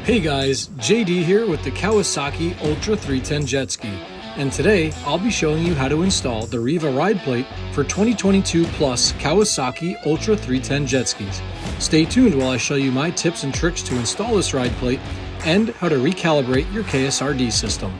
Hey guys, JD here with the Kawasaki Ultra 310 jet ski, and today I'll be showing you how to install the Riva ride plate for 2022 plus Kawasaki Ultra 310 jet skis. Stay tuned while I show you my tips and tricks to install this ride plate and how to recalibrate your KSRD system.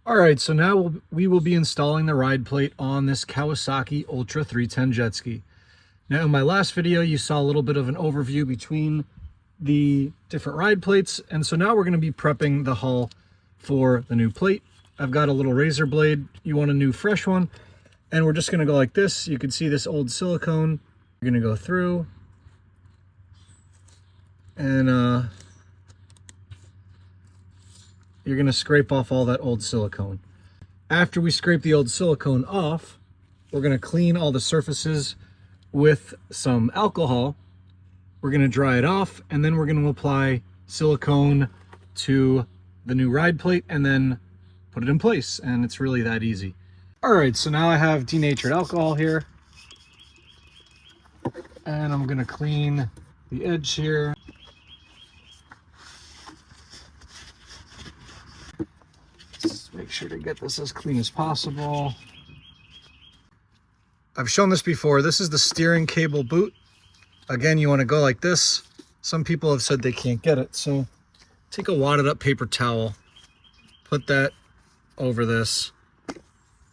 Alright, so now we will be installing the ride plate on this Kawasaki Ultra 310 jet ski. Now in my last video you saw a little bit of an overview between the different ride plates, and so now we're going to be prepping the hull for the new plate. I've got a little razor blade. You want a new fresh one, and we're just going to go like this. You can see this old silicone. You're going to go through and you're going to scrape off all that old silicone. After we scrape the old silicone off, we're going to clean all the surfaces with some alcohol. We're going to dry it off, and then we're going to apply silicone to the new ride plate and then put it in place, and it's really that easy. All right, so now I have denatured alcohol here, and I'm going to clean the edge here. Just make sure to get this as clean as possible. I've shown this before. This is the steering cable boot. Again, you want to go like this. Some people have said they can't get it, so take a wadded up paper towel, put that over this,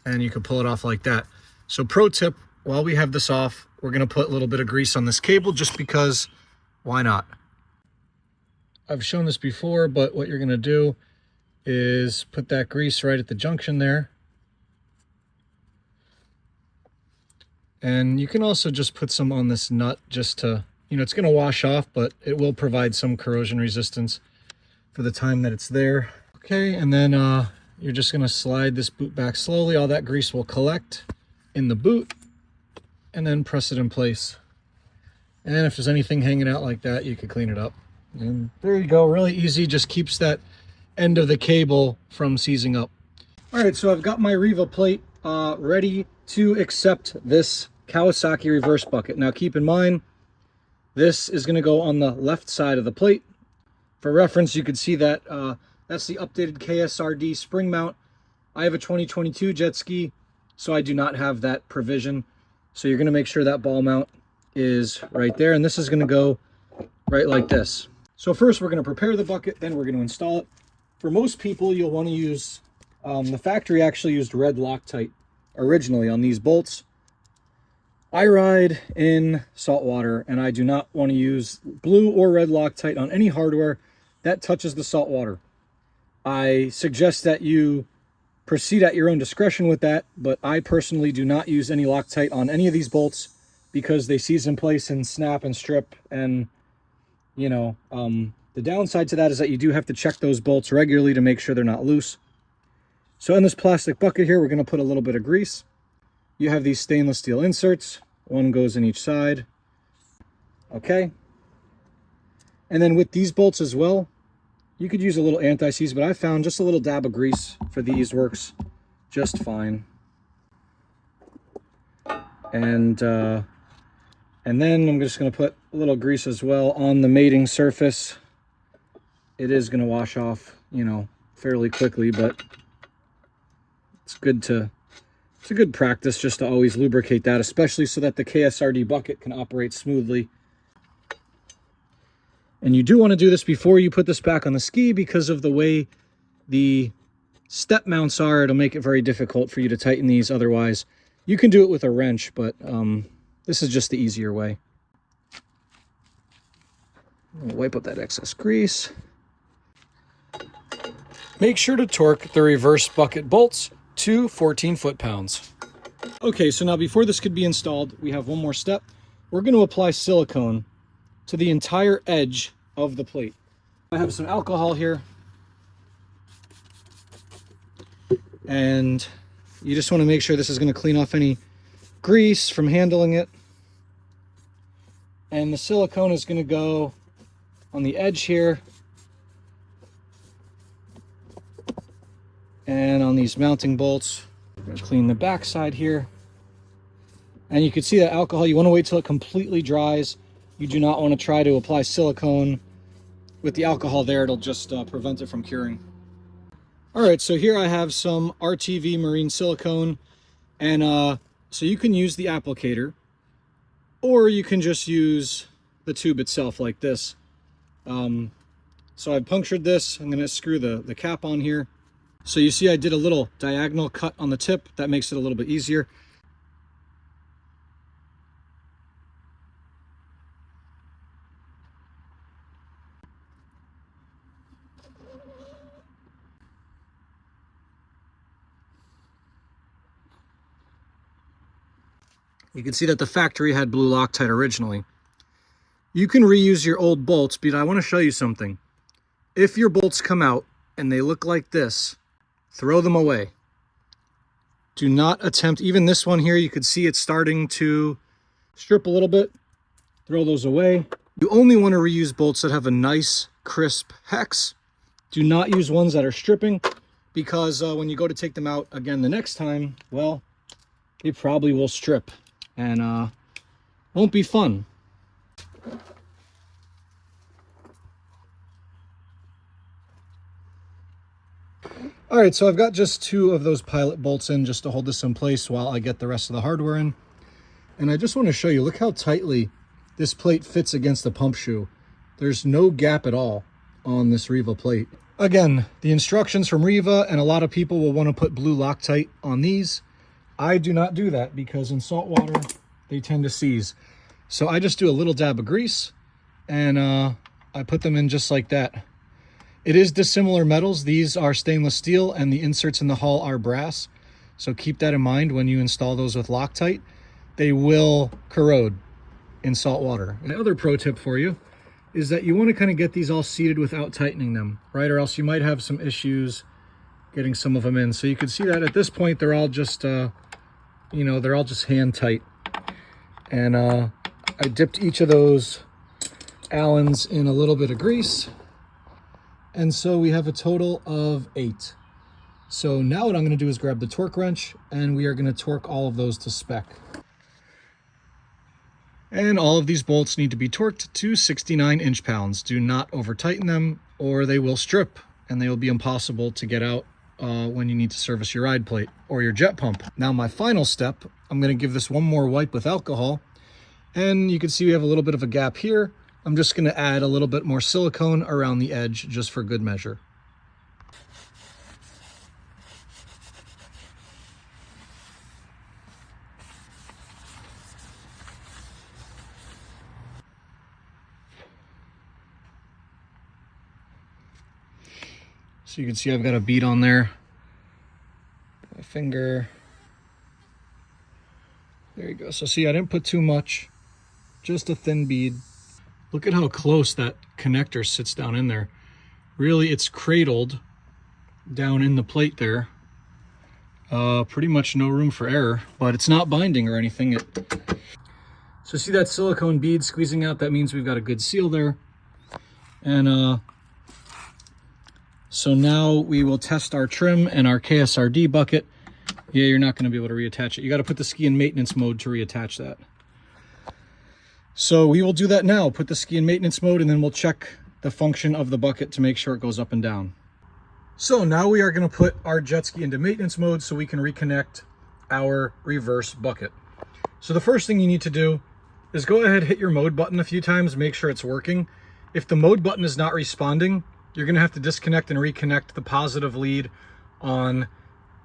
and you can pull it off like that. So pro tip, while we have this off, we're going to put a little bit of grease on this cable just because, why not? I've shown this before, but what you're going to do is put that grease right at the junction there. And you can also just put some on this nut just to, it's going to wash off, but it will provide some corrosion resistance for the time that it's there. Okay, and then you're just going to slide this boot back slowly. All that grease will collect in the boot, and then press it in place. And if there's anything hanging out like that, you can clean it up. And there you go, really easy, just keeps that end of the cable from seizing up. All right, so I've got my Riva plate ready to accept this Kawasaki reverse bucket. Now keep in mind, this is going to go on the left side of the plate. For reference, you can see that that's the updated KSRD spring mount. I have a 2022 jet ski, so I do not have that provision. So you're going to make sure that ball mount is right there, and this is going to go right like this. So first we're going to prepare the bucket, then we're going to install it. For most people, you'll want to use, the factory actually used red Loctite originally on these bolts. I ride in salt water, and I do not want to use blue or red Loctite on any hardware that touches the salt water. I suggest that you proceed at your own discretion with that, but I personally do not use any Loctite on any of these bolts because they seize in place and snap and strip, and the downside to that is that you do have to check those bolts regularly to make sure they're not loose. So in this plastic bucket here, we're going to put a little bit of grease. You have these stainless steel inserts. One goes in each side. Okay. And then with these bolts as well, you could use a little anti-seize, but I found just a little dab of grease for these works just fine. And then I'm just going to put a little grease as well on the mating surface. It is going to wash off, fairly quickly, but it's a good practice just to always lubricate that, especially so that the KSRD bucket can operate smoothly. And you do want to do this before you put this back on the ski because of the way the step mounts are. It'll make it very difficult for you to tighten these otherwise. You can do it with a wrench, but this is just the easier way. I'll wipe up that excess grease. Make sure to torque the reverse bucket bolts to 14 foot-pounds. Okay, so now before this could be installed, we have one more step. We're going to apply silicone to the entire edge of the plate. I have some alcohol here, and you just want to make sure this is going to clean off any grease from handling it. And the silicone is going to go on the edge here And on these mounting bolts, we're going to clean the back side here. And you can see that alcohol, you want to wait till it completely dries. You do not want to try to apply silicone with the alcohol there. It'll just prevent it from curing. All right, so here I have some RTV marine silicone. And so you can use the applicator, or you can just use the tube itself like this. So I've punctured this. I'm going to screw the cap on here. So you see I did a little diagonal cut on the tip. That makes it a little bit easier. You can see that the factory had blue Loctite originally. You can reuse your old bolts, but I want to show you something. If your bolts come out and they look like this, throw them away. Do not attempt, even this one here, you could see it's starting to strip a little bit. Throw those away. You only want to reuse bolts that have a nice, crisp hex. Do not use ones that are stripping, because when you go to take them out again the next time, well, they probably will strip and won't be fun. All right, so I've got just 2 of those pilot bolts in just to hold this in place while I get the rest of the hardware in. And I just want to show you, look how tightly this plate fits against the pump shoe. There's no gap at all on this Riva plate. Again, the instructions from Riva, and a lot of people will want to put blue Loctite on these. I do not do that because in salt water, they tend to seize. So I just do a little dab of grease and I put them in just like that. It is dissimilar metals. These are stainless steel and the inserts in the hull are brass. So keep that in mind when you install those with Loctite. They will corrode in salt water. The other pro tip for you is that you want to kind of get these all seated without tightening them, right? Or else you might have some issues getting some of them in. So you can see that at this point, they're all just, they're all just hand tight. And I dipped each of those Allens in a little bit of grease. And so we have a total of 8. So now what I'm going to do is grab the torque wrench and we are going to torque all of those to spec. And all of these bolts need to be torqued to 69 inch-pounds. Do not over tighten them or they will strip and they will be impossible to get out when you need to service your ride plate or your jet pump. Now my final step, I'm going to give this one more wipe with alcohol, and you can see we have a little bit of a gap here. I'm just going to add a little bit more silicone around the edge just for good measure. So you can see I've got a bead on there. My finger. There you go. So see, I didn't put too much, just a thin bead. Look at how close that connector sits down in there. Really, it's cradled down in the plate there. Pretty much no room for error, but it's not binding or anything. So see that silicone bead squeezing out? That means we've got a good seal there. And so now we will test our trim and our KSRD bucket. Yeah, you're not going to be able to reattach it. You got to put the ski in maintenance mode to reattach that. So we will do that now. Put the ski in maintenance mode and then we'll check the function of the bucket to make sure it goes up and down. So now we are going to put our jet ski into maintenance mode so we can reconnect our reverse bucket. So the first thing you need to do is go ahead, hit your mode button a few times, make sure it's working. If the mode button is not responding, you're going to have to disconnect and reconnect the positive lead on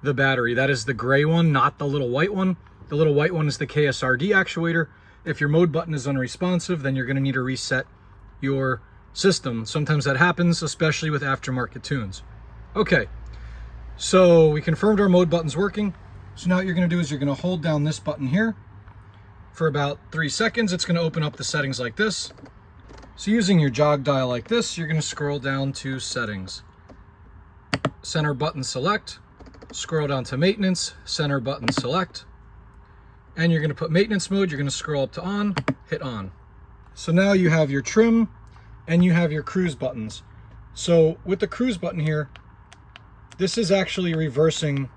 the battery. That is the gray one, not the little white one. The little white one is the KSRD actuator. If your mode button is unresponsive, then you're going to need to reset your system. Sometimes that happens, especially with aftermarket tunes. Okay, so we confirmed our mode button's working. So now what you're going to do is you're going to hold down this button here for about 3 seconds. It's going to open up the settings like this. So using your jog dial like this, you're going to scroll down to settings. Center button select, scroll down to maintenance, center button select, and you're going to put maintenance mode. You're going to scroll up to on, hit on. So now you have your trim and you have your cruise buttons. So with the cruise button here, This is actually reversing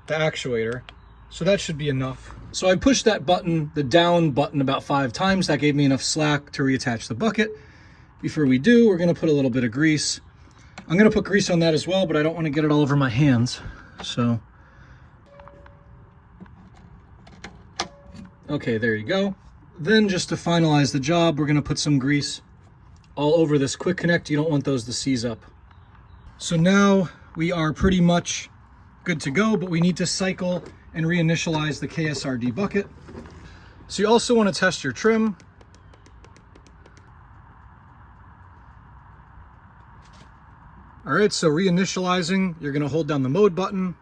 the actuator, so that should be enough. So I pushed that button, the down button, about 5 times. That gave me enough slack to reattach the bucket. Before we do, we're gonna put a little bit of grease. I'm gonna put grease on that as well, but I don't wanna get it all over my hands. So, okay, there you go. Then just to finalize the job, we're gonna put some grease all over this quick connect. You don't want those to seize up. So now we are pretty much good to go, but we need to cycle and reinitialize the KSRD bucket. So you also want to test your trim. All right, so reinitializing, you're going to hold down the mode button.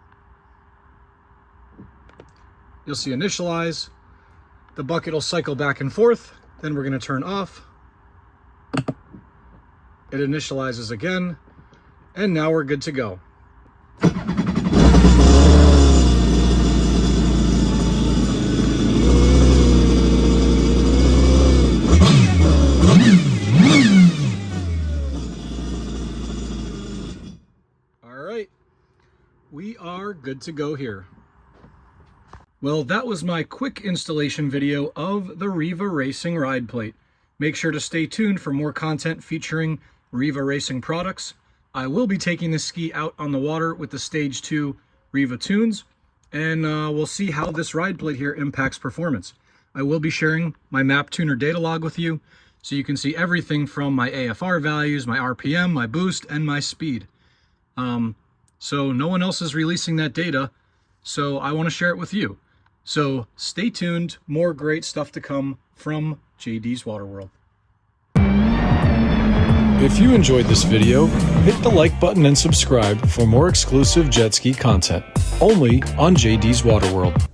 You'll see initialize. The bucket will cycle back and forth. Then we're going to turn off. It initializes again. And now we're good to go. We are good to go here. Well, that was my quick installation video of the Riva Racing ride plate. Make sure to stay tuned for more content featuring Riva Racing products. I will be taking this ski out on the water with the Stage 2 Riva tunes, and we'll see how this ride plate here impacts performance. I will be sharing my map tuner data log with you, so you can see everything from my AFR values, my RPM, my boost, and my speed. So no one else is releasing that data, so I want to share it with you. So stay tuned, more great stuff to come from JD's Waterworld. If you enjoyed this video, hit the like button and subscribe for more exclusive jet ski content, only on JD's Waterworld.